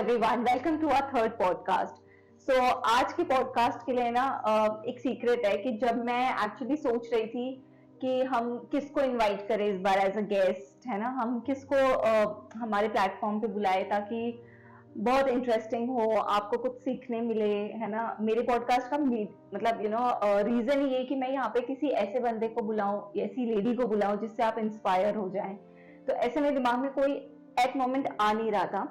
Everyone, welcome to our third podcast. So आज के podcast के लिए ना एक सीक्रेट है कि जब मैं एक्चुअली सोच रही थी कि हम किसको इनवाइट करें इस बार एज अ गेस्ट, है ना, हम किसको हमारे प्लेटफॉर्म पे बुलाए ताकि बहुत इंटरेस्टिंग हो, आपको कुछ सीखने मिले, है ना। मेरे पॉडकास्ट का मतलब रीजन ये है कि मैं यहाँ पे किसी ऐसे बंदे को बुलाऊं, ऐसी लेडी को बुलाऊं जिससे आप इंस्पायर हो जाएं। तो ऐसे मेरे दिमाग में कोई एट मोमेंट आ नहीं रहा था।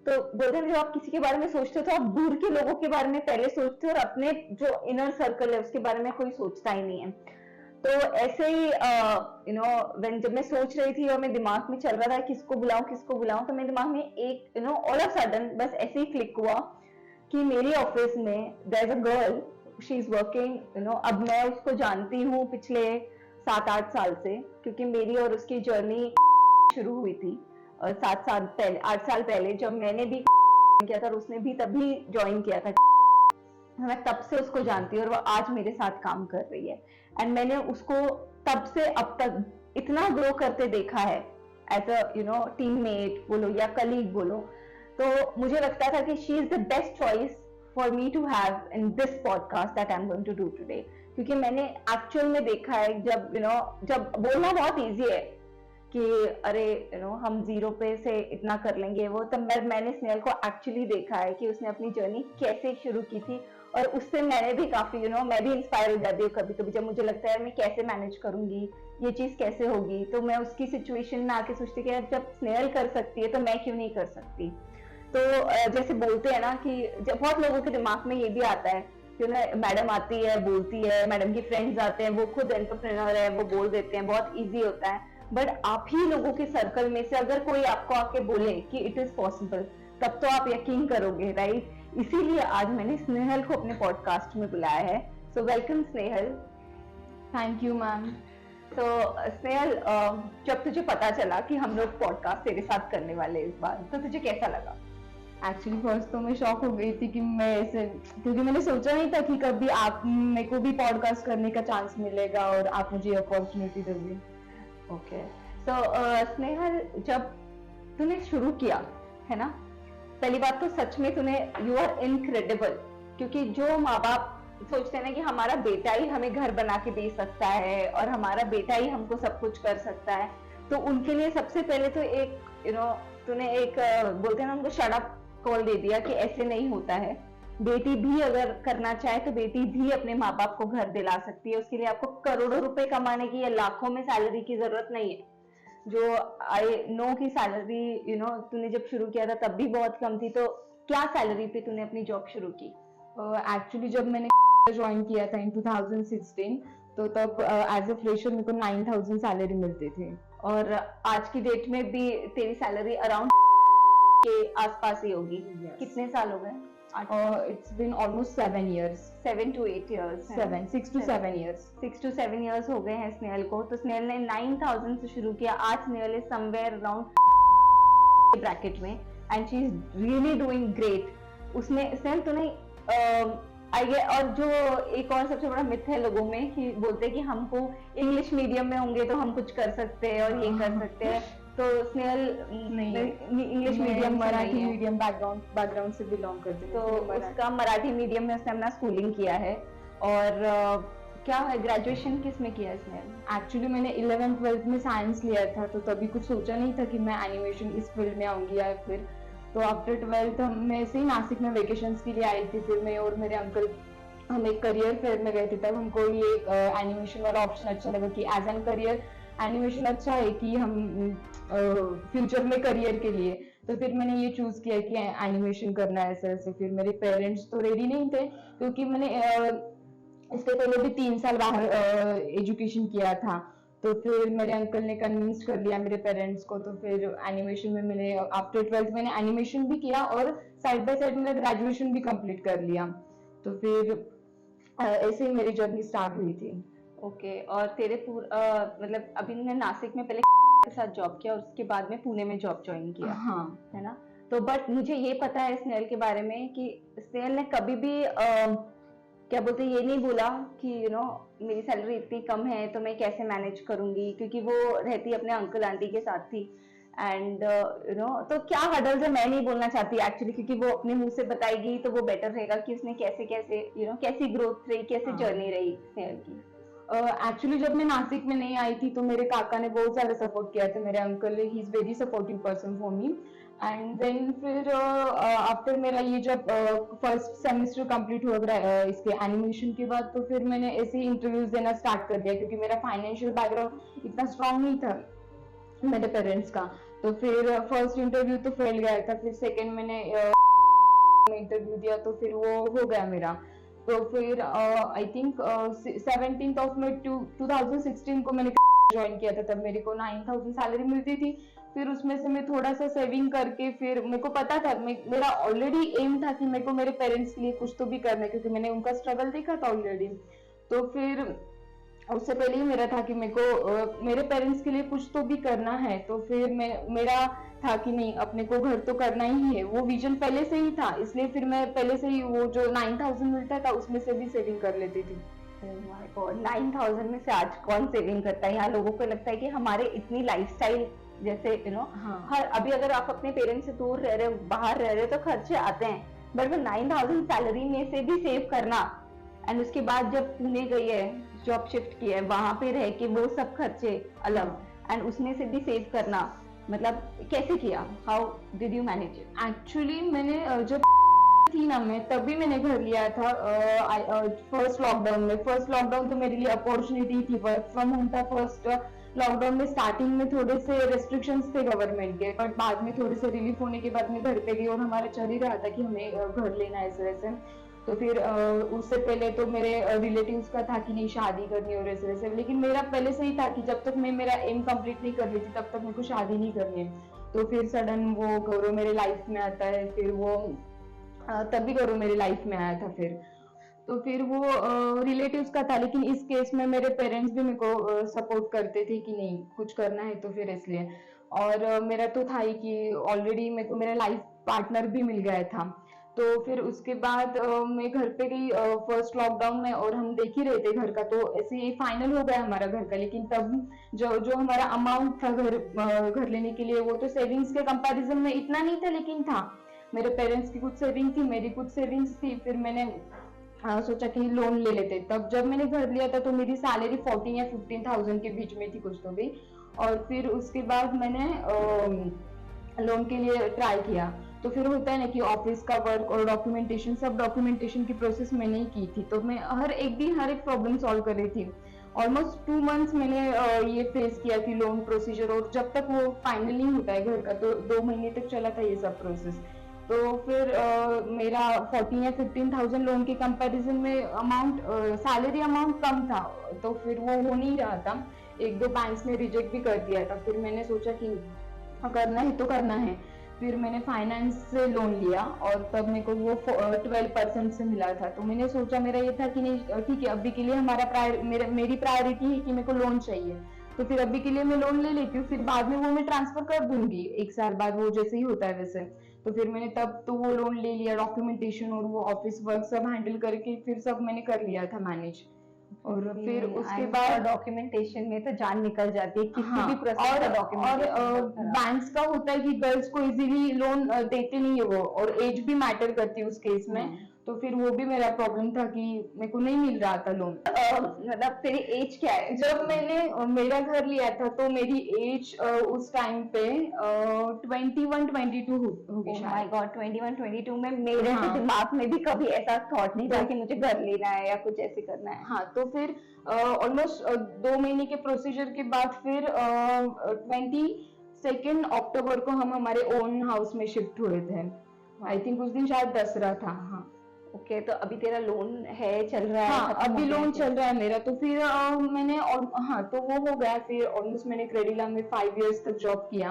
तो बोलते हैं जब आप किसी के बारे में सोचते हो तो आप दूर के लोगों के बारे में पहले सोचते हो और अपने जो इनर सर्कल है उसके बारे में कोई सोचता ही नहीं है। तो ऐसे ही जब मैं सोच रही थी और मेरे दिमाग में चल रहा था किसको बुलाऊं, तो मेरे दिमाग में एक ऑल ऑफ सडन बस ऐसे ही क्लिक हुआ कि मेरी ऑफिस में there is a girl, she is working, अब मैं उसको जानती हूँ पिछले 7-8 साल से, क्योंकि मेरी और उसकी जर्नी शुरू हुई थी 7 साल पहले, 8 साल पहले, जब मैंने भी किया था और उसने भी तभी ज्वाइन किया था। मैं तब से उसको जानती हूँ और वो आज मेरे साथ काम कर रही है। एंड मैंने उसको तब से अब तक इतना ग्रो करते देखा है एज अ टीममेट बोलो या कलीग बोलो। तो मुझे लगता था कि she is the best choice for me to have in this podcast that I am going to do today, क्योंकि मैंने एक्चुअल में देखा है जब बोलना बहुत ईजी है कि अरे हम जीरो पे से इतना कर लेंगे वो, तब मैंने स्नेहल को एक्चुअली देखा है कि उसने अपनी जर्नी कैसे शुरू की थी। और उससे मैंने भी काफी मैं भी इंस्पायर हो जाती हूँ कभी कभी, जब मुझे लगता है मैं कैसे मैनेज करूंगी, ये चीज कैसे होगी, तो मैं उसकी सिचुएशन में आके सोचती कि यार जब स्नेहल कर सकती है तो मैं क्यों नहीं कर सकती। तो जैसे बोलते हैं ना कि जब बहुत लोगों के दिमाग में ये भी आता है कि मैडम आती है बोलती है, मैडम की फ्रेंड्स आते हैं वो खुद एंटरप्रेन्योर है वो बोल देते हैं, बहुत ईजी होता है। बट आप ही लोगों के सर्कल में से अगर कोई आपको आके बोले कि इट इज पॉसिबल, तब तो आप यकीन करोगे, राइट। इसीलिए आज मैंने स्नेहल को अपने पॉडकास्ट में बुलाया है। So welcome Snehal. Thank you ma'am. तो स्नेहल, जब तुझे पता चला कि हम लोग पॉडकास्ट तेरे साथ करने वाले इस बार, तो तुझे कैसा लगा? एक्चुअली फर्स्ट तो मैं शॉक हो गई थी कि मैं ऐसे, क्योंकि मैंने सोचा नहीं था कि कभी आप मेरे को भी पॉडकास्ट करने का चांस मिलेगा और आप मुझे अपॉर्चुनिटी दोगे। ओके, सो स्नेहल, जब तूने शुरू किया है ना, पहली बात तो सच में तूने यू आर इनक्रेडिबल, क्योंकि जो माँ बाप सोचते हैं ना कि हमारा बेटा ही हमें घर बना के दे सकता है और हमारा बेटा ही हमको सब कुछ कर सकता है, तो उनके लिए सबसे पहले तो एक तूने एक बोलते हैं ना उनको शट अप कॉल दे दिया कि ऐसे नहीं होता है। बेटी भी अगर करना चाहे तो बेटी भी अपने माँ बाप को घर दिला सकती है। उसके लिए आपको करोड़ों रुपए कमाने की या लाखों में सैलरी की जरूरत नहीं है। जो आई नो की सैलरी तूने जब शुरू किया था तब भी बहुत कम थी, तो क्या सैलरी पे तूने अपनी जॉब शुरू की? एक्चुअली जब मैंने ज्वाइन किया था इन 2016, तो तब एज अ फ्रेशर मेरे को 9,000 सैलरी मिलती थी। और आज की डेट में भी तेरी सैलरी अराउंड के आसपास ही होगी। Yes. कितने साल हो गए? It's been almost 7 years. 7 to 8 years. 6 to 7 years. 6 to 7 years हो गए हैं स्नेहल को। तो स्नेहल ने 9,000 से शुरू किया, आज Snehal is somewhere around bracket में and she is really doing great. उसने स्नेहल तूने आइए, और जो एक और सबसे बड़ा मिथ है लोगों में कि बोलते हैं कि हमको इंग्लिश मीडियम में होंगे तो हम कुछ कर सकते हैं और ये कर सकते हैं, तो Snehal English medium, Marathi medium background से बिलोंग करती है, तो उसका मराठी मीडियम में उसने अपना स्कूलिंग किया है। और क्या है, ग्रेजुएशन किस में किया इसने? एक्चुअली मैंने 11th-12th में साइंस लिया था, तो तभी कुछ सोचा नहीं था कि मैं एनिमेशन इस फील्ड में आऊंगी या फिर। तो आफ्टर 12th मैं ऐसे ही नासिक में वेकेशंस के लिए आई थी, फिर मैं और मेरे अंकल हम एक करियर फेयर में गए थे, तब हमको ये एनिमेशन वाला ऑप्शन अच्छा लगा कि एज एन करियर एनिमेशन अच्छा है कि हम फ्यूचर में करियर के लिए। तो फिर मैंने ये चूज किया कि एनिमेशन करना है ऐसे ऐसे। फिर मेरे पेरेंट्स तो रेडी नहीं थे, क्योंकि मैंने इसके पहले भी 3 साल बाहर एजुकेशन किया था। तो फिर मेरे अंकल ने कन्विंस कर लिया मेरे पेरेंट्स को, तो फिर एनिमेशन में मैंने आफ्टर 12th मैंने एनिमेशन भी किया और साइड बाय साइड मैंने ग्रेजुएशन भी कंप्लीट कर लिया। तो फिर ऐसे ही मेरी जर्नी स्टार्ट हुई थी। ओके, और तेरे मतलब अभी ने नासिक में पहले के साथ जॉब किया और उसके बाद में पुणे में जॉब ज्वाइन किया, हाँ है ना। तो बट मुझे ये पता है स्नेहल के बारे में कि स्नेहल ने कभी भी क्या बोलते ये नहीं बोला कि मेरी सैलरी इतनी कम है तो मैं कैसे मैनेज करूंगी, क्योंकि वो रहती अपने अंकल आंटी के साथ थी एंड तो क्या हडल्स है मैं नहीं बोलना चाहती एक्चुअली, क्योंकि वो अपने मुंह से बताएगी तो वो बेटर रहेगा कि उसने कैसे कैसे कैसी ग्रोथ रही, कैसे हाँ। जर्नी रही स्नेहल की। एक्चुअली जब मैं नासिक में नहीं आई थी तो मेरे काका ने बहुत ज्यादा सपोर्ट किया था, मेरे uncle, he is very supportive person for me. And then फिर आफ्टर मेरा ये जब फर्स्ट सेमेस्टर कंप्लीट हुआ इसके एनिमेशन के बाद, तो फिर मैंने ऐसे ही इंटरव्यूज देना स्टार्ट कर दिया, क्योंकि मेरा फाइनेंशियल बैकग्राउंड इतना स्ट्रांग नहीं था मेरे पेरेंट्स का। तो फिर फर्स्ट इंटरव्यू तो फेल गया था, फिर सेकंड मैंने इंटरव्यू दिया तो फिर वो हो गया मेरा। तो फिर I think 17th of May 2016 को मैंने ज्वाइन किया था। तब मेरे को 9,000 सैलरी मिलती थी। फिर उसमें से मैं थोड़ा सा सेविंग करके, फिर मेरे को पता था, मेरा ऑलरेडी एम था कि मेरे को मेरे पेरेंट्स के लिए कुछ तो भी करना है, क्योंकि मैंने उनका स्ट्रगल देखा था ऑलरेडी। तो फिर उससे पहले ही मेरा था कि मेरे को मेरे पेरेंट्स के लिए कुछ तो भी करना है। तो फिर मेरा था कि नहीं, अपने को घर तो करना ही है, वो विजन पहले से ही था। इसलिए फिर मैं पहले से ही वो जो 9,000 मिलता था उसमें से भी सेविंग कर लेती थी। 9,000 में से आज कौन सेविंग करता है? यहाँ लोगों को लगता है कि हमारे इतनी लाइफस्टाइल जैसे हाँ। हर अभी अगर आप अपने पेरेंट्स से दूर रह रहे हो, बाहर रह रहे हो, तो खर्चे आते हैं, बट वो 9,000 सैलरी में से भी सेव करना, एंड उसके बाद जब पुणे गई है, जॉब शिफ्ट किया है, वहां पे रह के वो सब खर्चे अलग, एंड उसमें से भी सेव करना, मतलब कैसे किया? How did you manage it? Actually मैंने जब थी ना मैं, तभी मैंने घर लिया था फर्स्ट लॉकडाउन में। फर्स्ट लॉकडाउन तो मेरे लिए अपॉर्चुनिटी थी, वर्क फ्रॉम होम था। फर्स्ट लॉकडाउन में स्टार्टिंग में थोड़े से रेस्ट्रिक्शंस थे गवर्नमेंट के, बट बाद में थोड़े से रिलीफ होने के बाद मैं घर पे गई, और हमारा चल ही रहा था कि हमें घर लेना है ऐसे वैसे। तो फिर उससे पहले तो मेरे रिलेटिव्स का था कि नहीं शादी करनी और ऐसे वैसे, लेकिन मेरा पहले से ही था कि जब तक मैं मेरा एम कंप्लीट नहीं कर लेती तब तक मेरे को शादी नहीं करनी है। तो फिर सडन वो गौरव मेरे लाइफ में आता है, फिर वो तभी गौरव मेरे लाइफ में आया था। फिर तो फिर वो रिलेटिव्स का था, लेकिन इस केस में मेरे पेरेंट्स भी मेरे को सपोर्ट करते थे कि नहीं कुछ करना है, तो फिर इसलिए। और मेरा तो था ही कि ऑलरेडी मेरे को मेरा लाइफ पार्टनर भी मिल गया था। तो फिर उसके बाद मैं घर पे गई फर्स्ट लॉकडाउन में, और हम देख ही रहे थे घर का, तो ऐसे ही फाइनल हो गया हमारा घर का। लेकिन तब जो हमारा अमाउंट था घर लेने के लिए, वो तो सेविंग्स के कंपैरिजन में इतना नहीं था, लेकिन था। मेरे पेरेंट्स की कुछ सेविंग थी, मेरी कुछ सेविंग्स थी। फिर मैंने सोचा कि लोन ले लेते। तब जब मैंने घर लिया था तो मेरी सैलरी 14 या 15,000 के बीच में थी कुछ तो भी। और फिर उसके बाद मैंने लोन के लिए ट्राई किया। तो फिर होता है ना कि ऑफिस का वर्क और डॉक्यूमेंटेशन, सब डॉक्यूमेंटेशन की प्रोसेस मैंने ही की थी। तो मैं हर एक दिन हर एक प्रॉब्लम सॉल्व कर रही थी। ऑलमोस्ट 2 मंथ्स मैंने ये फेस किया कि लोन प्रोसीजर, और जब तक वो फाइनल नहीं होता है घर का, तो 2 महीने तक चला था ये सब प्रोसेस। तो फिर मेरा 14 या 15,000 लोन के कंपैरिजन में अमाउंट, सैलरी अमाउंट कम था, तो फिर वो हो नहीं रहा था। 1-2 बैंक्स ने रिजेक्ट भी कर दिया था। फिर मैंने सोचा कि करना है तो करना है। फिर मैंने फाइनेंस से लोन लिया, और तब मेरे को वो 12% से मिला था। तो मैंने सोचा, मेरा ये था कि नहीं ठीक है, अभी के लिए मेरी प्रायोरिटी है कि मेरे को लोन चाहिए, तो फिर अभी के लिए मैं लोन ले लेती हूँ, फिर बाद में वो मैं ट्रांसफर कर दूंगी 1 साल बाद, वो जैसे ही होता है वैसे। तो फिर मैंने तब तो वो लोन ले लिया, डॉक्यूमेंटेशन और वो ऑफिस वर्क सब हैंडल करके फिर सब मैंने कर लिया था मैनेज। और फिर उसके बाद डॉक्यूमेंटेशन में तो जान निकल जाती है, किसी हाँ, भी प्रोसेस का डॉक्यूमेंटेशन। और बैंक्स का होता है कि गर्ल्स को इजीली लोन देते नहीं है वो, और एज भी मैटर करती है उस केस में। तो फिर वो भी मेरा प्रॉब्लम था कि मेरे को नहीं मिल रहा था लोन। मतलब तेरी एज क्या है? जब मैंने मेरा घर लिया था तो मेरी एज उस टाइम पे 21-22 होगी शायद। माय गॉड, 21-22 में मेरे हाँ। तो दिमाग में भी कभी ऐसा थॉट नहीं था कि मुझे घर लेना है या कुछ ऐसे करना है। हाँ, तो फिर ऑलमोस्ट 2 महीने के प्रोसीजर के बाद फिर 22 अक्टूबर को हम हमारे ओन हाउस में शिफ्ट हुए थे। आई थिंक उस दिन शायद दसरा था। हाँ ओके, तो अभी तेरा लोन है, चल रहा है? हाँ, खत्म अभी हो गया लोन है? चल रहा है मेरा। तो फिर मैंने हाँ, तो वो हो गया। फिर ऑलमोस्ट मैंने क्रेडिला में 5 इयर्स तक जॉब किया।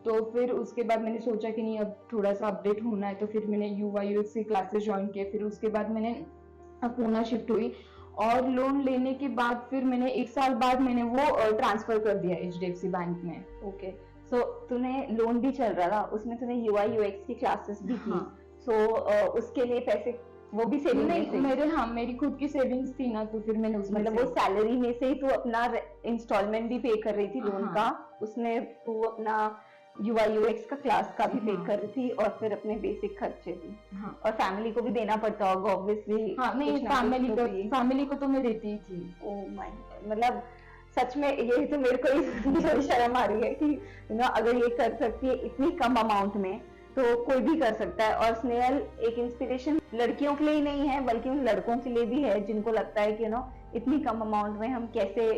तो फिर उसके बाद मैंने सोचा कि नहीं, अब थोड़ा सा अपडेट होना है, तो फिर मैंने UI/UX की क्लासेस ज्वाइन किए। फिर उसके बाद मैंने पूना शिफ्ट हुई, और लोन लेने के बाद फिर मैंने 1 साल बाद मैंने वो ट्रांसफर कर दिया HDFC बैंक में। ओके, सो तूने लोन भी चल रहा था, उसमें तूने UI/UX की क्लासेस भी की। हाँ। सो उसके लिए पैसे वो भी सेविंग में नहीं, मेरी खुद की सेविंग्स थी ना, तो फिर मैंने उसमें मतलब वो सैलरी में से ही तू अपना इंस्टॉलमेंट भी पे कर रही थी लोन हाँ। का, उसमें तू अपना UI UX का क्लास का भी पे हाँ। कर रही थी और फिर अपने बेसिक खर्चे भी, हाँ और फैमिली को भी देना पड़ता होगा ऑब्वियसली। हाँ, नहीं फैमिली को तो मैं देती ही थी। ओह माय, मतलब सच में ये तो मेरे को ही थोड़ी शर्म आ रही है कि अगर ये कर सकती है इतनी कम अमाउंट में तो कोई भी कर सकता है। और स्नेहल एक इंस्पिरेशन लड़कियों के लिए ही नहीं है बल्कि उन लड़कों के लिए भी है जिनको लगता है कि इतनी कम अमाउंट में हम कैसे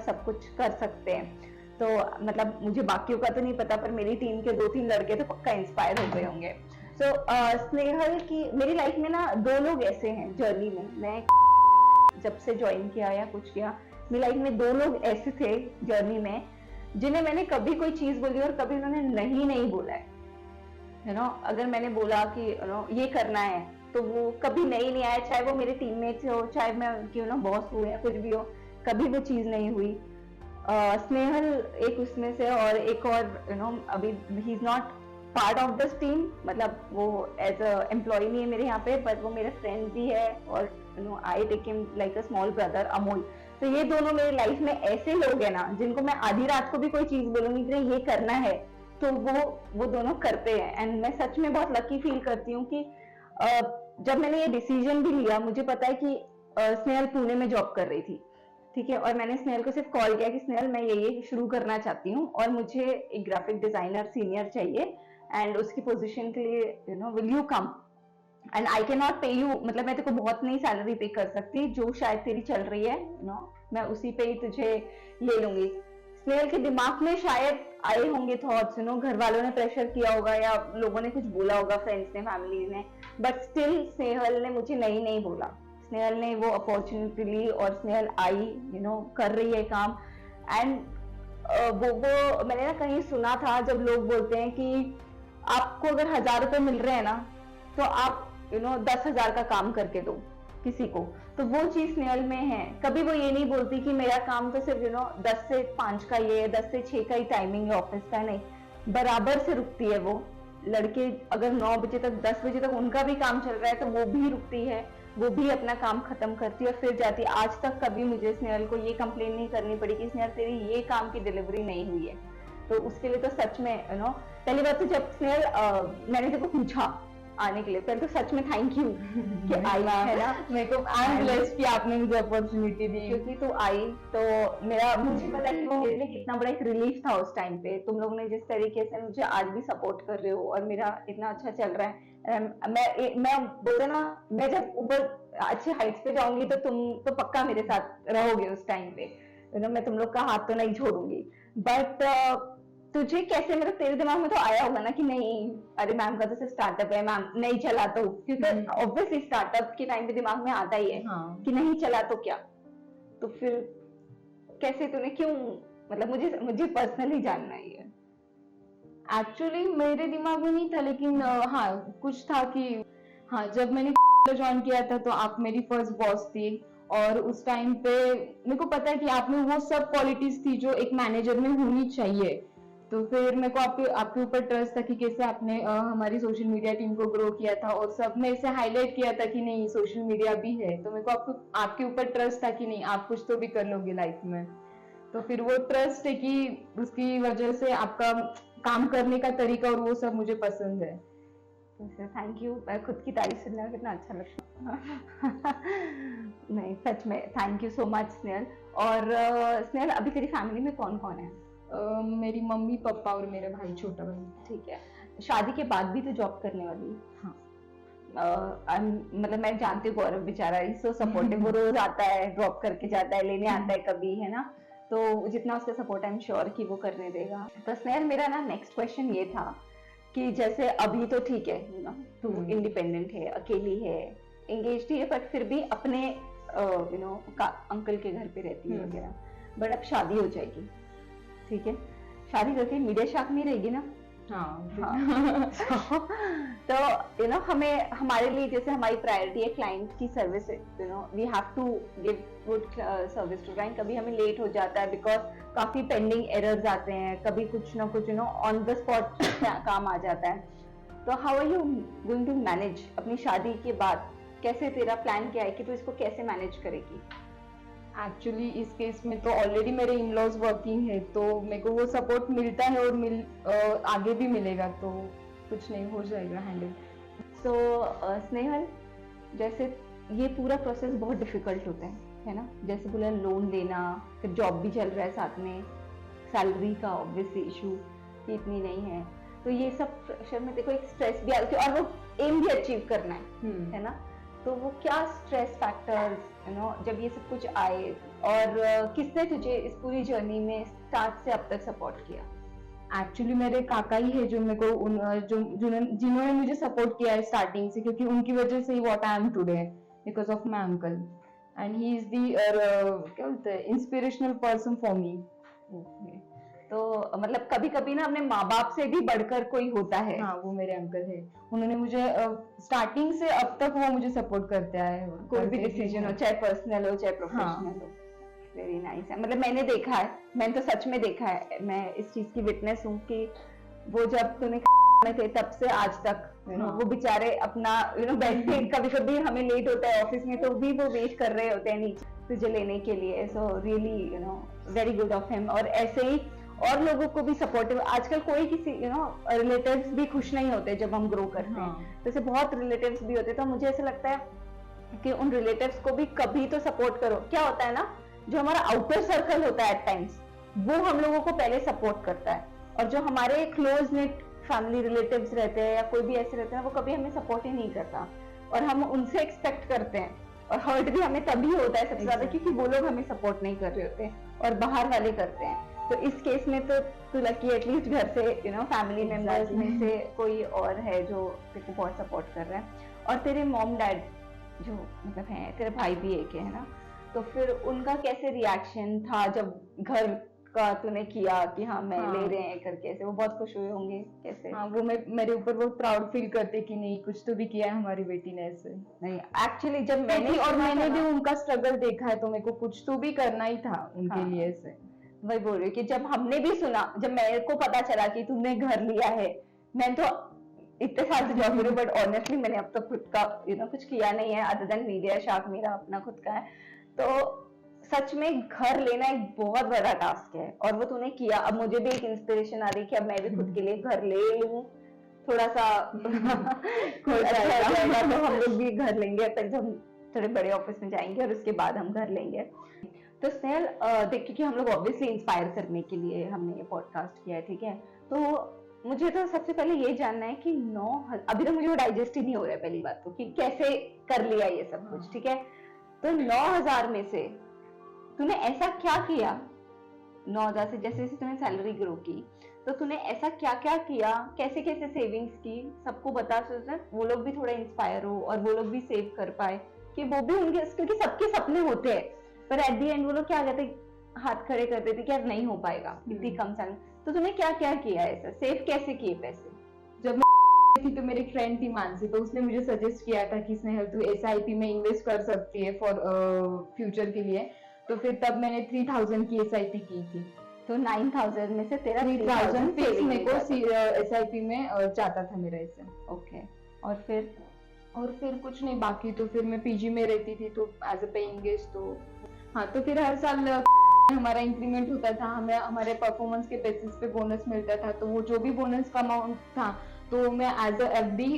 सब कुछ कर सकते हैं। तो मतलब मुझे बाकियों का तो नहीं पता, पर मेरी टीम के 2-3 लड़के तो पक्का इंस्पायर हो गए होंगे। सो स्नेहल की मेरी लाइफ में ना 2 लोग ऐसे हैं जर्नी में, मैं जब से ज्वाइन किया या कुछ किया, मेरी लाइफ में 2 लोग ऐसे थे जर्नी में जिन्हें मैंने कभी कोई चीज बोली और कभी उन्होंने नहीं बोला है। अगर मैंने बोला कि ये करना है तो वो कभी नहीं आया, चाहे वो मेरे टीममेट्स हो, चाहे मैं उनकी बॉस हूँ या कुछ भी हो, कभी वो चीज नहीं हुई। स्नेहल एक उसमें से, और एक और अभी he is not part of this team, मतलब वो एज अ एम्प्लॉय नहीं है मेरे यहाँ पे, बट वो मेरा फ्रेंड भी है और I take him like a small brother, Amol. तो ये दोनों मेरी लाइफ में ऐसे लोग हैं ना जिनको मैं आधी रात को भी कोई चीज बोलूंगी कि ये करना है तो वो दोनों करते हैं। एंड मैं सच में बहुत लकी फील करती हूँ कि जब मैंने ये डिसीजन भी लिया, मुझे पता है कि स्नेहल पुणे में जॉब कर रही थी, ठीक है, और मैंने स्नेहल को सिर्फ कॉल किया कि स्नेहल मैं ये शुरू करना चाहती हूँ और मुझे एक ग्राफिक डिजाइनर सीनियर चाहिए एंड उसकी पोजीशन के लिए will you come and I can not पे यू, मतलब मैं तेरे को बहुत नहीं सैलरी पे कर सकती, जो शायद तेरी चल रही है मैं उसी पे ही तुझे ले लूंगी। स्नेहल के दिमाग में शायद आए होंगे थॉट्स, घर वालों ने प्रेशर किया होगा या लोगों ने कुछ बोला होगा, फ्रेंड्स ने, फैमिली ने, बट स्टिल स्नेहल ने मुझे नहीं बोला। स्नेहल ने वो अपॉर्चुनिटी ली और स्नेहल आई, कर रही है काम। एंड वो मैंने ना कहीं सुना था जब लोग बोलते हैं कि आपको अगर 1000 रुपए मिल रहे हैं ना तो आप 10,000 का काम करके दो किसी को, तो वो चीज स्नेहल में है। कभी वो ये नहीं बोलती कि मेरा काम तो सिर्फ 10 से 5 का ये है, 10 से 6 का ही टाइमिंग है ऑफिस का, नहीं, बराबर से रुकती है वो। लड़के अगर 9 बजे तक 10 बजे तक उनका भी काम चल रहा है तो वो भी रुकती है, वो भी अपना काम खत्म करती है और फिर जाती है। आज तक कभी मुझे स्नेहल को ये कंप्लेन नहीं करनी पड़ी कि स्नेहल तेरी ये काम की डिलीवरी नहीं हुई है। तो उसके लिए तो सच में पहली बात तो जब स्नेहल मैंने तेरे को पूछा आने के लिए, पहले तो सच में थैंक यू कि आई है ना, मेरे को आई एम ब्लेस्ड कि आपने मुझे अपॉर्चुनिटी दी, क्योंकि तू आई तो मुझे पता है कि मेरे लिए कितना बड़ा एक रिलीफ था उस टाइम पे। तुम लोग ने जिस तरीके से मुझे आज भी सपोर्ट कर रहे हो और मेरा इतना अच्छा चल रहा है, मैं बोलते ना, मैं जब ऊपर अच्छे हाइट्स पे जाऊंगी तो तुम तो पक्का मेरे साथ रहोगे उस टाइम पे, मैं तुम लोग का हाथ तो नहीं छोड़ूंगी। बट तुझे कैसे, मतलब तेरे दिमाग में तो आया होगा ना कि नहीं, अरे मैम का तो सिर्फ स्टार्टअप है, मैम नहीं चला तो, क्योंकि ऑब्वियसली स्टार्टअप के टाइम पे दिमाग में आता ही है कि नहीं चला तो क्या, तो फिर कैसे तूने क्यों, मतलब मुझे पर्सनली जानना ही है। एक्चुअली मेरे दिमाग में नहीं था, लेकिन हाँ कुछ था कि हाँ जब मैंने ज्वाइन किया था तो आप मेरी फर्स्ट बॉस थी और उस टाइम पे मेरे को पता है कि आप में वो सब क्वालिटीज थी जो एक मैनेजर में होनी चाहिए। तो फिर मेरे को आपके ऊपर ट्रस्ट था कि कैसे आपने हमारी सोशल मीडिया टीम को ग्रो किया था और सब में इसे हाईलाइट किया था कि नहीं सोशल मीडिया भी है, तो मेरे को आपके ऊपर ट्रस्ट था कि नहीं आप कुछ तो भी कर लोगे लाइफ में। तो फिर वो ट्रस्ट है कि उसकी वजह से आपका काम करने का तरीका और वो सब मुझे पसंद है। थैंक यू, खुद की तारीफ सुनने में कितना अच्छा लगता है। नहीं सच में thank you so much Snehal. और स्नेहल अभी तेरी फैमिली में कौन कौन है? मेरी मम्मी पापा और मेरा भाई, छोटा भाई। ठीक है, शादी के बाद भी तो जॉब करने वाली? हाँ। मतलब मैं जानती हूँ गौरव बेचारा ही सो सपोर्टिव, वो रोज आता है, ड्रॉप करके जाता है, लेने आता है कभी, है ना, तो जितना उसका सपोर्ट आई एम श्योर कि वो करने देगा। तो स्नेहल मेरा ना नेक्स्ट क्वेश्चन ये था कि जैसे अभी तो ठीक है तू इंडिपेंडेंट है, अकेली है, एंगेज्ड ही है, बट फिर भी अपने अंकल के घर पे रहती है वगैरह, बट अब शादी हो जाएगी, ठीक है, शादी करके मीडिया शाक नहीं रहेगी ना? हाँ। तो हमें, हमारे लिए जैसे हमारी प्रायोरिटी है क्लाइंट की service, we have to give good service to client. कभी हमें लेट हो जाता है बिकॉज काफी पेंडिंग एरर्स आते हैं, कभी कुछ ना कुछ ऑन द स्पॉट काम आ जाता है। तो how are you going to manage अपनी शादी के बाद? कैसे तेरा प्लान क्या है कि तू इसको कैसे मैनेज करेगी? एक्चुअली इस केस में तो ऑलरेडी मेरे इन लॉज वर्किंग है, तो मेरे को वो सपोर्ट मिलता है और आगे भी मिलेगा, तो कुछ नहीं, हो जाएगा हैंडल। सो स्नेहल, जैसे ये पूरा प्रोसेस बहुत डिफिकल्ट होता है ना, जैसे बोला लोन लेना, फिर जॉब भी चल रहा है साथ में, सैलरी का ऑब्वियसली इशू कि इतनी नहीं है, तो ये सब प्रेशर में देखो एक स्ट्रेस भी आती है और वो एम भी अचीव करना है ना, तो वो क्या स्ट्रेस फैक्टर्स जब ये सब कुछ आए, और किसने तुझे इस पूरी जर्नी में स्टार्ट से अब तक सपोर्ट किया? एक्चुअली मेरे काका ही है जो मेरे को जिन्होंने मुझे सपोर्ट किया है स्टार्टिंग से, क्योंकि उनकी वजह से ही what I am today, because of my uncle, and he is the क्या बोलते हैं, इंस्पिरेशनल पर्सन फॉर मी। तो मतलब कभी कभी ना अपने माँ बाप से भी बढ़कर कोई होता है। हाँ, वो मेरे अंकल है, उन्होंने मुझे स्टार्टिंग से अब तक वो मुझे सपोर्ट करते आए हैं, कोई भी डिसीजन हो, चाहे पर्सनल हो चाहे प्रोफेशनल हो। वेरी नाइस है, मतलब मैंने देखा है, मैंने तो सच में देखा है, मैं इस चीज की विटनेस हूँ कि वो जब तूने में थे तब से आज तक वो बेचारे अपना बैठते, कभी कभी हमें लेट होता है ऑफिस में तो भी वो वेट कर रहे होते हैं नीचे तुझे लेने के लिए। So really very good of him. और ऐसे ही और लोगों को भी सपोर्टिव, आजकल कोई किसी रिलेटिव्स भी खुश नहीं होते जब हम ग्रो करते हैं, जैसे बहुत रिलेटिव्स भी होते हैं, तो मुझे ऐसा लगता है कि उन रिलेटिव्स को भी कभी तो सपोर्ट करो। क्या होता है ना, जो हमारा आउटर सर्कल होता है एट टाइम्स, वो हम लोगों को पहले सपोर्ट करता है, और जो हमारे क्लोज नेट फैमिली रिलेटिव्स रहते हैं या कोई भी ऐसे रहते हैं, वो कभी हमें सपोर्ट ही नहीं करता, और हम उनसे एक्सपेक्ट करते हैं, और हर्ट भी हमें तभी होता है सबसे ज्यादा, क्योंकि वो लोग हमें सपोर्ट नहीं कर रहे होते और बाहर वाले करते हैं। तो इस केस में तो तू लकी एटलीस्ट घर से फैमिली मेंबर्स में से कोई और है जो तेरे को बहुत सपोर्ट कर रहा है। और तेरे मॉम डैड जो मतलब है, तेरे भाई भी एक है ना, तो फिर उनका कैसे रिएक्शन था जब घर का तूने किया कि हाँ मैं ले रहे हैं करके, ऐसे वो बहुत खुश हुए होंगे कैसे? हाँ, वो मेरे ऊपर बहुत प्राउड फील करते कि नहीं कुछ तो भी किया है हमारी बेटी ने ऐसे। नहीं एक्चुअली जब मैंने भी उनका स्ट्रगल देखा है, तो मेरे को कुछ तो भी करना ही था उनके लिए ऐसे। वही बोल रही हूँ कि जब हमने भी सुना, जब मेरे को पता चला कि तुमने घर लिया है, मैं तो इतने साल से जॉब करूँ बट ऑनेस्टली मैंने अब तक खुद का कुछ किया नहीं है अदर देन मीडिया शार्क, मेरा अपना खुद का है। तो सच में घर लेना एक बहुत बड़ा टास्क है, और वो तूने किया। अब मुझे भी एक इंस्पिरेशन आ रही कि अब मैं भी खुद के लिए घर ले लूं, थोड़ा सा हो जाएगा तो हम लोग भी घर लेंगे, फिर जब हम थोड़े बड़े ऑफिस में जाएंगे और उसके बाद हम घर लेंगे। तो स्नेहल देख, क्योंकि हम लोग ऑब्वियसली इंस्पायर करने के लिए हमने ये पॉडकास्ट किया है, ठीक है, तो मुझे तो सबसे पहले ये जानना है कि अभी तो मुझे वो डाइजेस्ट ही नहीं हो रहा है पहली बात तो, कि कैसे कर लिया ये सब कुछ, ठीक है। तो 9,000 में से तूने ऐसा क्या किया, 9,000 से जैसे जैसे तूने सैलरी ग्रो की, तो तूने ऐसा क्या क्या किया, कैसे कैसे सेविंग्स की, सबको बता, सोचना वो लोग भी थोड़ा इंस्पायर हो और वो लोग भी सेव कर पाए, कि वो भी उनके, क्योंकि सबके सपने होते हैं, पर एट दी एंड वो लोग क्या कहते, हाथ खड़े कर देते कि यार नहीं हो पाएगा इतनी कम सैलरी। तो तूने क्या क्या किया ऐसा, सेव कैसे किए पैसे? जब थी तो मेरी फ्रेंड थी मानसी, तो उसने मुझे सजेस्ट किया था कि स्नेहल तू SIP में इन्वेस्ट कर सकती है फॉर फ्यूचर के लिए, तो फिर तब मैंने 3,000 की SIP की थी। तो 9,000 में से तेरा 3,000 फिक्स मेरे को SIP में जाता था मेरा इससे। ओके, और फिर कुछ नहीं, बाकी तो फिर मैं PG में रहती थी तो एज अ पेइंग गेस्ट, तो हाँ, तो फिर हर साल हमारा इंक्रीमेंट होता था, हमें हमारे परफॉर्मेंस के बेसिस पे बोनस मिलता था, तो वो जो भी बोनस का अमाउंट था तो मैं as a FD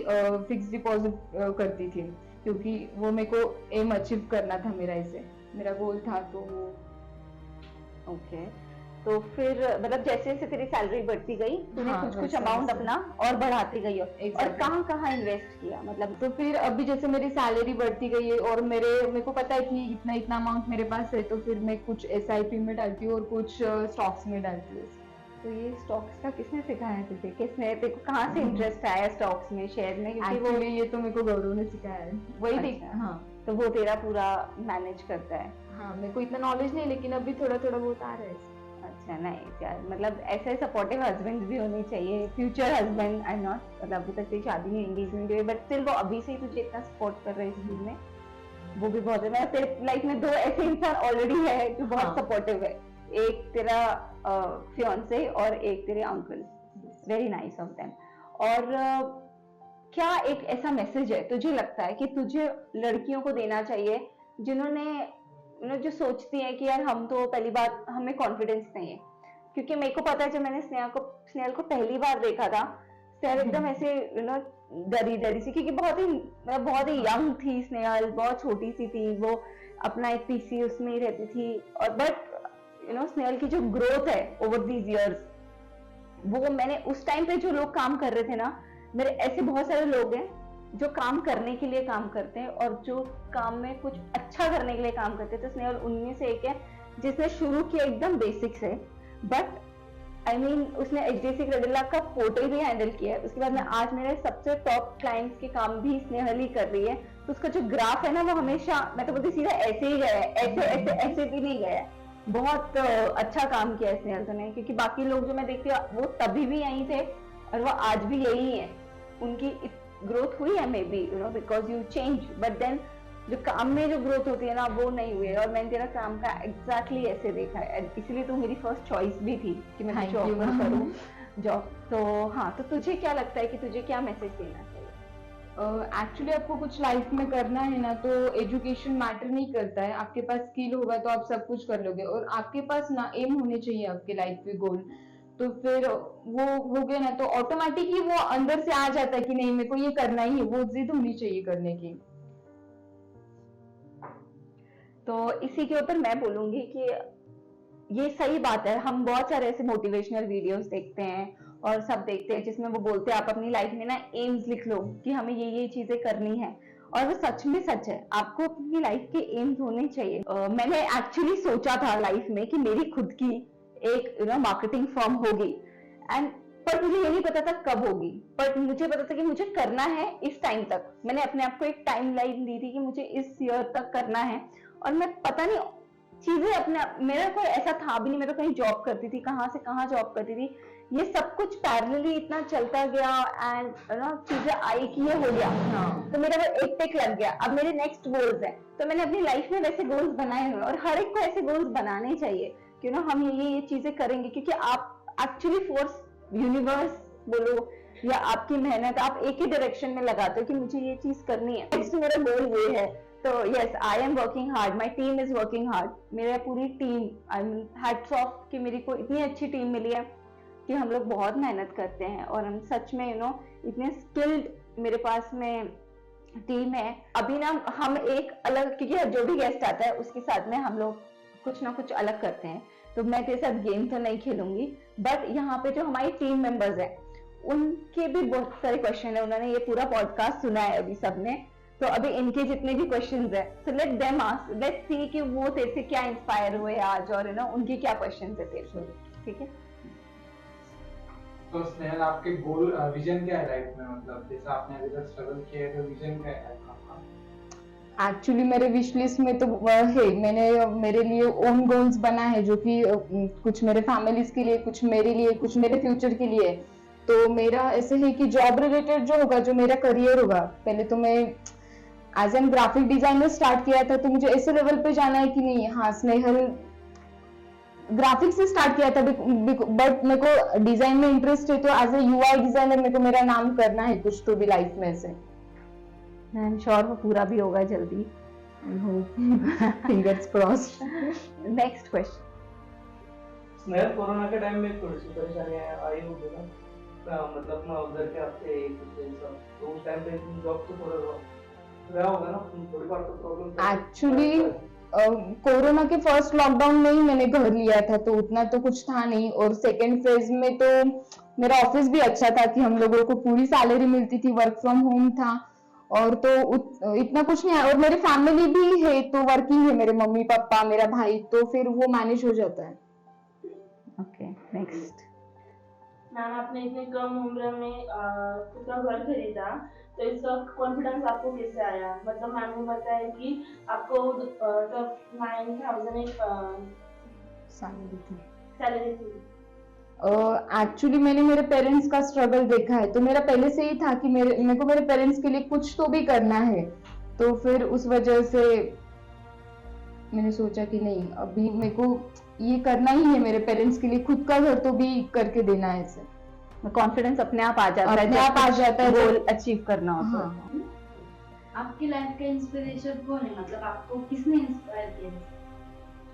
fix deposit करती थी, क्योंकि वो मेरे को एम अचीव करना था, मेरा गोल था। तो ओके, तो फिर मतलब जैसे जैसे तेरी सैलरी बढ़ती गई तूने कुछ अमाउंट अपना और बढ़ाती गई हो, और कहाँ कहाँ इन्वेस्ट किया मतलब? तो फिर अभी जैसे मेरी सैलरी बढ़ती गई है और मेरे को पता है कि इतना अमाउंट मेरे पास है, तो फिर मैं कुछ SIP में डालती हूँ और कुछ स्टॉक्स में डालती हूँ। तो ये स्टॉक्स का किसने सिखाया तुझे, किसने तेरे को कहाँ से इंटरेस्ट आया स्टॉक्स में, शेयर में? क्योंकि वो ये तो मेरे को गौरव ने सिखाया है। वही देख, हाँ, तो वो तेरा पूरा मैनेज करता है? हाँ, मेरे को इतना नॉलेज नहीं, लेकिन अभी थोड़ा थोड़ा बहुत आ रहा है। अच्छा, नहीं यार, मतलब ऐसे सपोर्टिव हस्बैंड भी होने चाहिए, फ्यूचर हस्बैंड। आई नॉट मतलब अभी तक तेरी शादी नहीं, एंगेजमेंट हुई, बट स्टिल वो अभी से ही तुझे इतना सपोर्ट कर रहे हैं इस चीज में, वो भी बहुत है। मैं तेरे लाइफ में 2 ऐसे इंसान ऑलरेडी है जो बहुत सपोर्टिव है, एक तेरा फियांसे और एक तेरे uncle, very nice of them. और क्या एक ऐसा मैसेज है तुझे लगता है कि तुझे लड़कियों को देना चाहिए जिन्होंने जो सोचती है कि यार हम तो पहली बार हमें कॉन्फिडेंस नहीं है, क्योंकि मेरे को पता है जब मैंने स्नेहल को पहली बार देखा था, स्नेहल एकदम ऐसे डरी डरी सी, क्योंकि बहुत ही यंग थी स्नेहल, बहुत छोटी सी थी वो, अपना एक पीसी उसमें ही रहती थी। और बट स्नेहल की जो ग्रोथ है ओवर दीज इयर्स, वो मैंने उस टाइम पे जो लोग काम कर रहे थे ना, मेरे ऐसे बहुत सारे लोग हैं जो काम करने के लिए काम करते हैं और जो काम में कुछ अच्छा करने के लिए काम करते हैं, तो स्नेहल उनमें से एक है जिसने शुरू किया एकदम बेसिक से, बट उसने एचडीएफसी क्रेडिट का पोर्टल भी हैंडल किया है। उसके बाद में आज मेरे सबसे टॉप क्लाइंट्स के काम भी स्नेहल ही कर रही है। तो उसका जो ग्राफ है ना, वो हमेशा, मैं तो बोलती सीधा ऐसे ही गया है, ऐसे ऐसे ऐसे भी नहीं गया है। बहुत अच्छा काम किया है स्नेहल ने, क्योंकि बाकी लोग जो मैं देखती हूँ वो तभी भी यहीं थे और वो आज भी यही है। उनकी ग्रोथ हुई है may be because you change, but then जो काम में जो ग्रोथ होती है ना, वो नहीं हुई है। और मैंने तेरा काम का एग्जैक्टली ऐसे देखा है, इसलिए तो मेरी फर्स्ट चॉइस भी थी कि मैं जॉब करूँ जॉब। तो हाँ, तो तुझे क्या लगता है कि तुझे क्या मैसेज देना चाहिए? एक्चुअली आपको कुछ लाइफ में करना है ना, तो एजुकेशन मैटर नहीं करता है। आपके पास स्किल होगा तो आप सब कुछ कर लोगे, और आपके पास ना एम होने चाहिए आपके लाइफ के गोल। तो फिर वो हो गया ना, तो ऑटोमेटिकली वो अंदर से आ जाता है कि नहीं मेरे को ये करना ही है, वो जिद होनी चाहिए करने की। तो इसी के ऊपर मैं बोलूंगी कि ये सही बात है। हम बहुत सारे ऐसे मोटिवेशनल वीडियोस देखते हैं और सब देखते हैं जिसमें वो बोलते हैं आप अपनी लाइफ में ना एम्स लिख लो कि हमें ये चीजें करनी है, और वो सच में सच है। आपको अपनी लाइफ के एम्स होने चाहिए। मैंने एक्चुअली सोचा था लाइफ में कि मेरी खुद की एक मार्केटिंग फर्म होगी, एंड पर मुझे ये नहीं पता था कब होगी, पर मुझे पता था कि मुझे करना है इस टाइम तक। मैंने अपने आप को एक टाइम लाइन दी थी कि मुझे इस ईयर तक करना है, और मैं पता नहीं चीजें अपने, मेरा कोई ऐसा था भी नहीं, मैं तो कहीं जॉब करती थी, कहाँ से कहाँ जॉब करती थी, ये सब कुछ पैरेलली इतना चलता गया, एंड चीजें आई कि ये हो गया। हाँ, तो मेरा वो एक टेक लग गया। अब मेरे नेक्स्ट गोल्स है, तो मैंने अपनी लाइफ में वैसे गोल्स बनाए हुए, और हर एक को ऐसे गोल्स बनाने चाहिए कि हम ये चीजें करेंगे, क्योंकि आप एक्चुअली फोर्स यूनिवर्स बोलो या आपकी मेहनत, आप एक ही डायरेक्शन में लगाते हो कि मुझे ये चीज करनी है, नेक्स्ट मेरा गोल ये है। तो yes, I am working hard, my team is working hard. मेरा पूरी team, I mean hats off कि मेरी को इतनी अच्छी टीम मिली है कि हम लोग बहुत मेहनत करते हैं, और हम सच में इतने स्किल्ड मेरे पास में टीम है। अभी ना हम एक अलग, क्योंकि जो भी गेस्ट आता है उसके साथ में हम लोग कुछ ना कुछ अलग करते हैं। तो मैं तेरे साथ गेम तो नहीं खेलूंगी, बट यहाँ पे जो हमारी टीम मेंबर्स हैं उनके भी बहुत सारे क्वेश्चन है। उन्होंने ये पूरा पॉडकास्ट सुना है अभी सबने, तो अभी इनके जितने भी क्वेश्चंस है, तो let them ask, let's see कि वो तेरे से क्या इंस्पायर हुए आज, और उनके क्या क्वेश्चंस है तेरे से। ठीक है, तो स्नेहल आपके गोल विजन क्या है लाइफ में? मतलब जैसे आपने अभी तक स्ट्रगल किया है, तो विजन क्या है आपका? एक्चुअली मेरे विश लिस्ट में तो है, मैंने मेरे लिए ओन गोल्स बना है, जो कि कुछ मेरे फैमिलीज के लिए, कुछ मेरे लिए, कुछ मेरे फ्यूचर के लिए। तो मेरा ऐसे है कि जॉब रिलेटेड जो होगा, जो मेरा करियर होगा, पहले तो मैं as an graphic designer start किया था, तो मुझे ऐसे लेवल पे जाना है कि नहीं, हाँ स्नेहल ग्राफिक्स से स्टार्ट किया था, बट मेरे को डिजाइन में इंटरेस्ट है, तो एज ए यूआई डिजाइनर मेरे को मेरा नाम करना है कुछ तो भी लाइफ में से। आई एम श्योर वो पूरा भी होगा जल्दी, fingers crossed. Next question. Snehal, corona के टाइम में थोड़ी सी परेशानियां आई होगी ना, मतलब ना उधर के आपसे तो उस टाइम पे जॉब तो थोड़ा रहा होगा ना, थोड़ी बार तो प्रॉब्लम। एक्चुअली कोरोना के फर्स्ट लॉकडाउन में ही मैंने घर लिया था, तो उतना तो कुछ था नहीं, और सेकेंड फेज में तो मेरा ऑफिस भी अच्छा था कि हम लोगों को पूरी सैलरी मिलती थी, वर्क फ्रॉम होम था, और तो इतना कुछ नहीं है। और मेरी फैमिली भी है तो वर्किंग है, मेरे मम्मी पापा, मेरा भाई, तो फिर वो मैनेज हो जाता है। Okay, next. मैम, आपने इतने कम उम्र में खुद का घर खरीदा, तो इसका कॉन्फिडेंस आपको कैसे आया? मतलब मैम ने बताया कि आपको 9,000 सैलरी थी। एक्चुअली मैंने मेरे पेरेंट्स का स्ट्रगल देखा है, तो मेरा पहले से ही था कि मेरे को मेरे पेरेंट्स के लिए कुछ तो भी करना है। तो फिर उस वजह से मैंने सोचा कि नहीं, अभी मेरे को ये करना ही है, मेरे पेरेंट्स के लिए खुद का घर तो भी करके देना है। इसे कॉन्फिडेंस अपने आप आ जाता है, अपने आप आ जाता है, गोल अचीव करना होता है। हाँ। आपकी लाइफ का इंस्पिरेशन कौन है? मतलब आपको किसने इंस्पायर किया?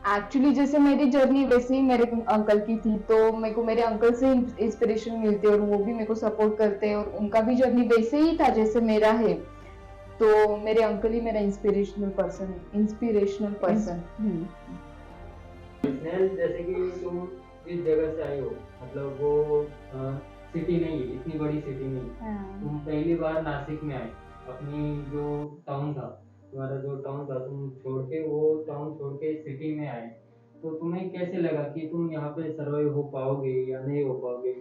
एक्चुअली जैसे मेरी जर्नी वैसे ही मेरे अंकल की थी, तो मेरे को मेरे अंकल से इंस्पिरेशन मिलती है और वो भी मेरे को सपोर्ट करते हैं, और उनका भी जर्नी वैसे ही था जैसे मेरा है। तो मेरे अंकल ही मेरा इंस्पिरेशनल पर्सन। स्नेहल, जैसे कि तुम जिस जगह से आए हो, मतलब वो सिटी नहीं है, इतनी बड़ी सिटी नहीं। तुम पहली बार नासिक में आए, अपनी जो टाउन था, तुम्हारा जो टाउन था, तुम छोड़ के वो टाउन छोड़ के सिटी में आए, तो तुम्हें कैसे लगा कि तुम यहाँ पे सर्वाइव हो पाओगे या नहीं हो पाओगे?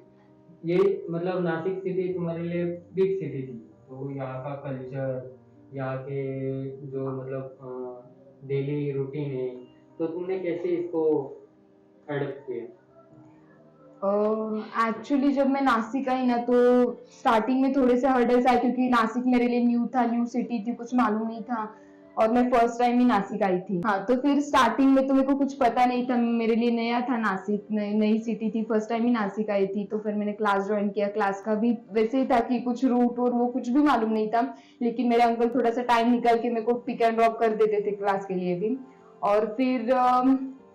ये मतलब नासिक सिटी तुम्हारे लिए बिग सिटी थी, तो यहाँ का कल्चर, यहाँ के जो मतलब डेली रूटीन है, तो तुमने कैसे इसको एडप्ट किया? एक्चुअली जब मैं नासिक आई ना, तो स्टार्टिंग में थोड़े से हर्डल्स आए, क्योंकि नासिक मेरे लिए न्यू था, न्यू सिटी थी, कुछ मालूम नहीं था, और मैं फर्स्ट टाइम ही नासिक आई थी। हाँ, तो फिर स्टार्टिंग में तो मेरे को कुछ पता नहीं था, मेरे लिए नया था नासिक, नई सिटी थी, फर्स्ट टाइम ही नासिक आई थी। तो फिर मैंने क्लास ज्वाइन किया, क्लास का भी वैसे ही था कि कुछ रूट और वो कुछ भी मालूम नहीं था, लेकिन मेरे अंकल थोड़ा सा टाइम निकाल के मेरे को पिक एंड ड्रॉप कर देते थे क्लास के लिए भी। और फिर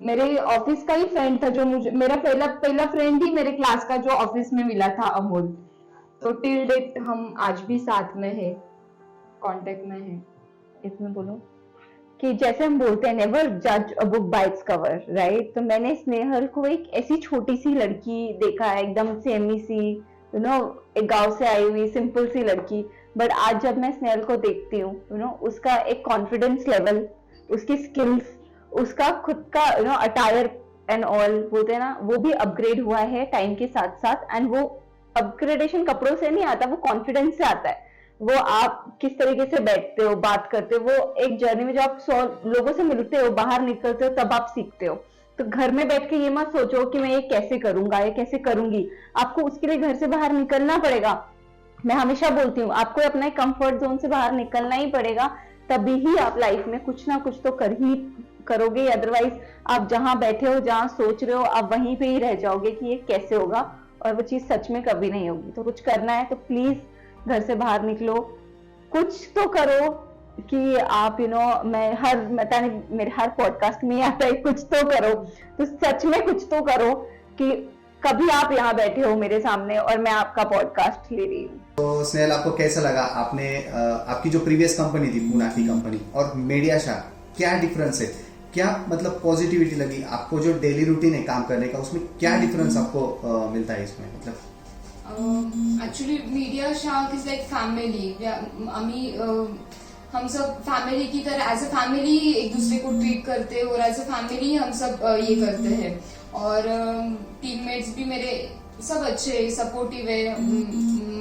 मेरे ऑफिस का ही फ्रेंड था, जो मुझे मेरा पहला फ्रेंड ही मेरे क्लास का जो ऑफिस में मिला था, अमोल। तो टिल डेट हम आज भी साथ में है, कांटेक्ट में है। इसमें बोलो कि जैसे हम बोलते हैं नेवर जज a book by its cover, right? तो मैंने स्नेहल को एक ऐसी छोटी सी लड़की देखा है, एकदम सेमी सी, यू नो, एक गांव से आई हुई सिंपल सी लड़की, बट आज जब मैं स्नेहल को देखती हूँ, यू नो, उसका एक कॉन्फिडेंस लेवल, उसकी स्किल्स, उसका खुद का you know attire and all बोलते हैं ना, वो भी अपग्रेड हुआ है टाइम के साथ साथ। एंड वो अपग्रेडेशन कपड़ों से नहीं आता, वो कॉन्फिडेंस से आता है। वो आप किस तरीके से बैठते हो, बात करते हो, वो एक जर्नी में जब आप 100 लोगों से मिलते हो, बाहर निकलते हो, तब आप सीखते हो। तो घर में बैठ के ये मत सोचो कि मैं ये कैसे करूंगा, ये कैसे करूंगी, आपको उसके लिए घर से बाहर निकलना पड़ेगा। मैं हमेशा बोलती हूँ, आपको अपने कंफर्ट जोन से बाहर निकलना ही पड़ेगा, तभी ही आप लाइफ में कुछ ना कुछ तो करोगे। अदरवाइज आप जहां बैठे हो, जहां सोच रहे हो, आप वहीं पे ही रह जाओगे कि ये कैसे होगा, और वो चीज सच में कभी नहीं होगी। तो कुछ करना है तो प्लीज घर से बाहर निकलो, कुछ तो करो कि आप यू नो, मेरे हर पॉडकास्ट में आता है कुछ तो करो, तो सच में कुछ तो करो कि कभी आप यहाँ बैठे हो मेरे सामने और मैं आपका पॉडकास्ट ले रही हूँ। तो स्नेहल, आपको कैसा लगा? आपने आपकी जो प्रीवियस कंपनी थी, पूना की कंपनी, और मीडियाशार, क्या डिफरेंस है? क्या मतलब पॉजिटिविटी लगी आपको? जो डेली रूटीन है काम करने का, उसमें क्या डिफरेंस आपको मिलता है इसमें? मतलब actually media shark is like family. हम सब फैमिली की तरह एज अ फैमिली एक दूसरे को ट्रीट करते हैं, और एज अ फैमिली हम सब ये करते हैं। और टीममेट्स भी मेरे सब अच्छे, सपोर्टिव है।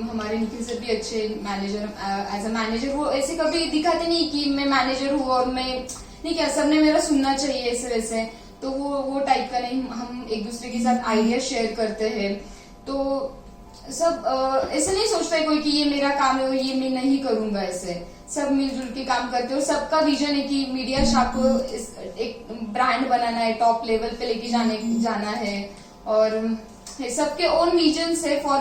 हमारे निखिल सर भी अच्छे मैनेजर, एज अ मैनेजर वो ऐसे कभी दिखाते नहीं कि मैं मैनेजर हूँ और मैं नहीं, क्या सबने मेरा सुनना चाहिए ऐसे वैसे, तो वो टाइप का नहीं। हम एक दूसरे के साथ आइडिया शेयर करते हैं, तो सब ऐसे नहीं सोचता है कोई कि ये मेरा काम है और ये मैं नहीं करूंगा। ऐसे सब मिलजुल के काम करते हैं, और सबका विजन है कि मीडिया शार्क को एक ब्रांड बनाना है, टॉप लेवल पे लेके जाना है, और सबके ओन विजन है फॉर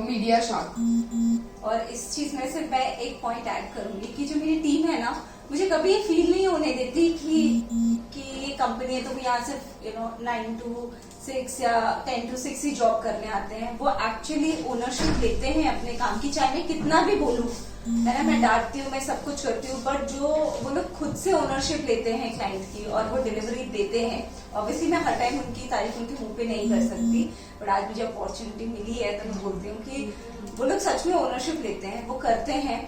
मीडिया शार्क। और इस चीज में सिर्फ मैं एक पॉइंट ऐड करूंगी कि जो मेरी टीम है ना, मुझे कभी ये फील नहीं होने देती कि ये कंपनी है तो हम यहाँ सिर्फ 9 to 6 या 10 to 6 ही जॉब करने आते हैं। वो एक्चुअली ओनरशिप लेते हैं अपने काम की, चाहे मैं कितना भी बोलूँ, है ना, मैं डांटती हूँ, मैं सब कुछ करती हूँ, बट जो वो लोग खुद से ओनरशिप लेते हैं क्लाइंट की और वो डिलीवरी देते हैं। ऑब्वियसली मैं हर टाइम उनकी तारीफ उनके मुंह पे नहीं कर सकती, बट आज मुझे अपॉर्चुनिटी मिली है तो मैं बोलती हूँ कि वो लोग सच में ओनरशिप लेते हैं, वो करते हैं।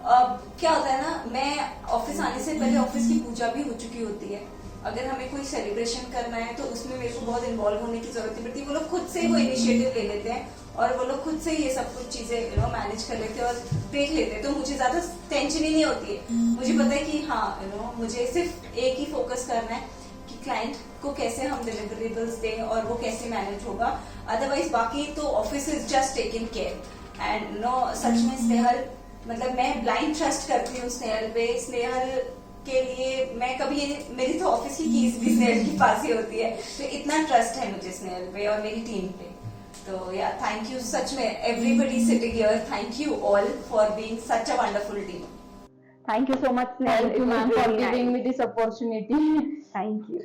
क्या होता है ना, मैं ऑफिस आने से पहले ऑफिस की पूजा भी हो चुकी होती है। अगर हमें कोई सेलिब्रेशन करना है तो उसमें मेरे को बहुत इन्वॉल्व होने की जरूरत नहीं पड़ती। वो लोग खुद से वो इनिशिएटिव ले लेते हैं और वो लोग खुद से ये सब कुछ चीजें मैनेज कर लेते हैं और देख लेते हैं, तो मुझे ज्यादा टेंशन ही नहीं होती है। मुझे पता है कि हाँ मुझे सिर्फ एक ही फोकस करना है कि क्लाइंट को कैसे हम डिलीवरेबल्स दें और वो कैसे मैनेज होगा। अदरवाइज बाकी तो office is just taking care. And such में स्नेहल, मतलब मैं ब्लाइंड ट्रस्ट करती हूँ स्नेहल पे। स्नेहल के लिए मैं कभी मेरी तो ऑफिस की कीज भी स्नेहल के पास ही होती है, तो इतना ट्रस्ट है मुझे स्नेहल पे और मेरी टीम पे। तो या थैंक यू सच में everybody sitting here, thank you all for being such a wonderful team. Thank you so much, Snehal. Thank you, ma'am, for giving me this opportunity. Thank you.